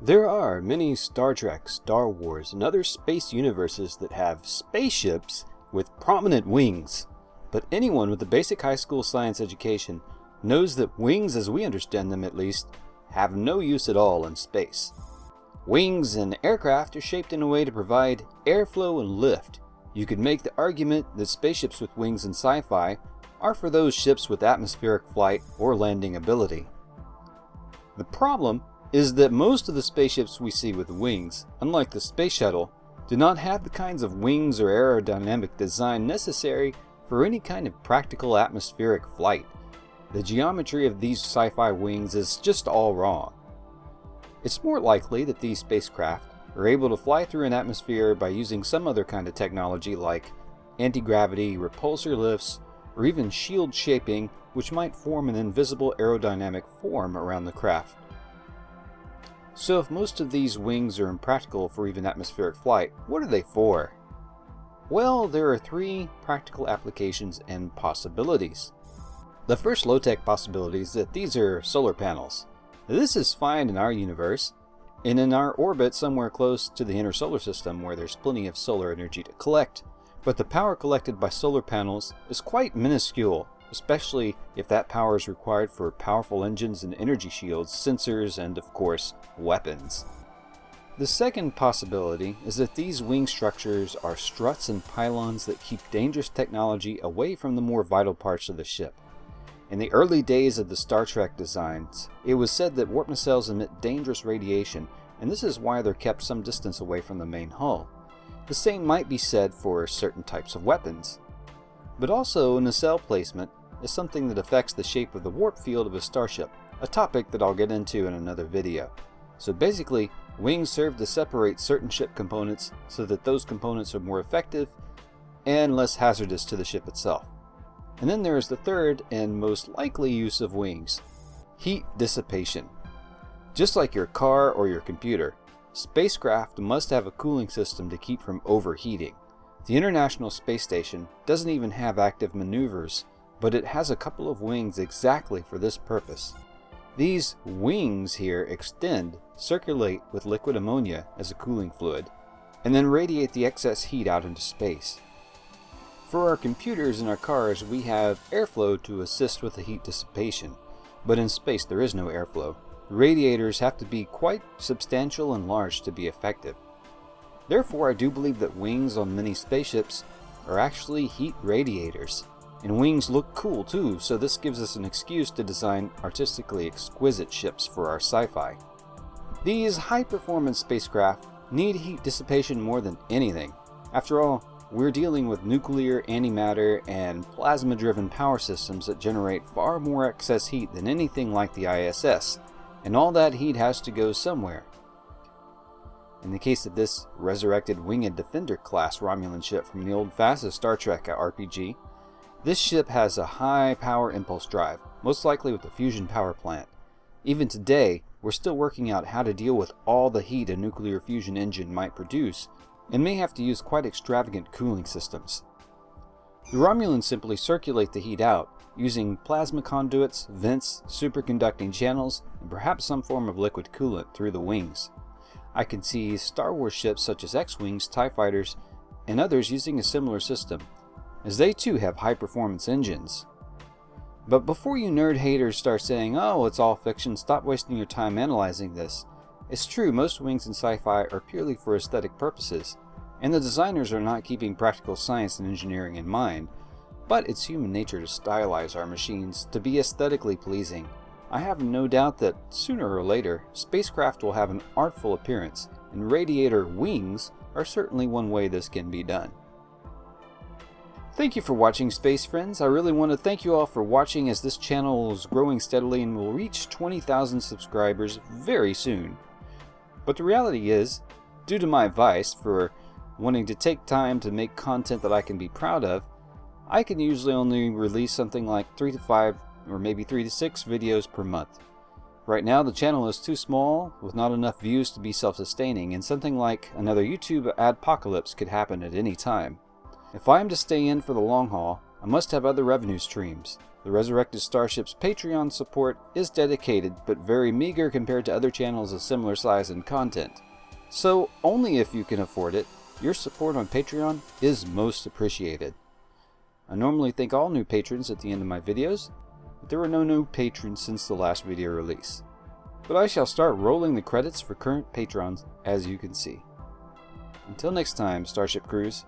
There are many Star Trek, Star Wars, and other space universes that have spaceships with prominent wings. But anyone with a basic high school science education knows that wings, as we understand them at least, have no use at all in space. Wings in aircraft are shaped in a way to provide airflow and lift. You could make the argument that spaceships with wings in sci-fi are for those ships with atmospheric flight or landing ability. The problem is that most of the spaceships we see with wings, unlike the space shuttle, do not have the kinds of wings or aerodynamic design necessary for any kind of practical atmospheric flight. The geometry of these sci-fi wings is just all wrong. It's more likely that these spacecraft are able to fly through an atmosphere by using some other kind of technology like anti-gravity, repulsor lifts, or even shield shaping, which might form an invisible aerodynamic form around the craft. So if most of these wings are impractical for even atmospheric flight, what are they for? Well, there are three practical applications and possibilities. The first low-tech possibility is that these are solar panels. This is fine in our universe, and in our orbit somewhere close to the inner solar system where there's plenty of solar energy to collect. But the power collected by solar panels is quite minuscule, especially if that power is required for powerful engines and energy shields, sensors, and of course, weapons. The second possibility is that these wing structures are struts and pylons that keep dangerous technology away from the more vital parts of the ship. In the early days of the Star Trek designs, it was said that warp nacelles emit dangerous radiation, and this is why they're kept some distance away from the main hull. The same might be said for certain types of weapons. But also, nacelle placement is something that affects the shape of the warp field of a starship, a topic that I'll get into in another video. So basically, wings serve to separate certain ship components so that those components are more effective and less hazardous to the ship itself. And then there is the third and most likely use of wings: heat dissipation. Just like your car or your computer, spacecraft must have a cooling system to keep from overheating. The International Space Station doesn't even have active maneuvers, but it has a couple of wings exactly for this purpose. These wings here extend, circulate with liquid ammonia as a cooling fluid, and then radiate the excess heat out into space. For our computers and our cars, we have airflow to assist with the heat dissipation, but in space there is no airflow. The radiators have to be quite substantial and large to be effective. Therefore, I do believe that wings on many spaceships are actually heat radiators. And wings look cool too, so this gives us an excuse to design artistically exquisite ships for our sci-fi. These high-performance spacecraft need heat dissipation more than anything. After all, we're dealing with nuclear, antimatter, and plasma-driven power systems that generate far more excess heat than anything like the ISS, and all that heat has to go somewhere. In the case of this resurrected Winged Defender class Romulan ship from the old fastest Star Trek RPG, this ship has a high power impulse drive, most likely with a fusion power plant. Even today, we're still working out how to deal with all the heat a nuclear fusion engine might produce, and may have to use quite extravagant cooling systems. The Romulans simply circulate the heat out, using plasma conduits, vents, superconducting channels, and perhaps some form of liquid coolant through the wings. I can see Star Wars ships such as X-Wings, TIE Fighters, and others using a similar system, as they too have high-performance engines. But before you nerd haters start saying, "Oh, it's all fiction, stop wasting your time analyzing this," it's true, most wings in sci-fi are purely for aesthetic purposes, and the designers are not keeping practical science and engineering in mind, but it's human nature to stylize our machines to be aesthetically pleasing. I have no doubt that sooner or later, spacecraft will have an artful appearance, and radiator wings are certainly one way this can be done. Thank you for watching, space friends. I really want to thank you all for watching, as this channel is growing steadily and will reach 20,000 subscribers very soon. But the reality is, due to my vice for wanting to take time to make content that I can be proud of, I can usually only release something like 3 to 5 or maybe 3 to 6 videos per month. Right now the channel is too small with not enough views to be self-sustaining, and something like another YouTube adpocalypse could happen at any time. If I am to stay in for the long haul, I must have other revenue streams. The Resurrected Starships Patreon support is dedicated, but very meager compared to other channels of similar size and content. So, only if you can afford it, your support on Patreon is most appreciated. I normally thank all new patrons at the end of my videos, but there were no new patrons since the last video release. But I shall start rolling the credits for current patrons, as you can see. Until next time, Starship Crews,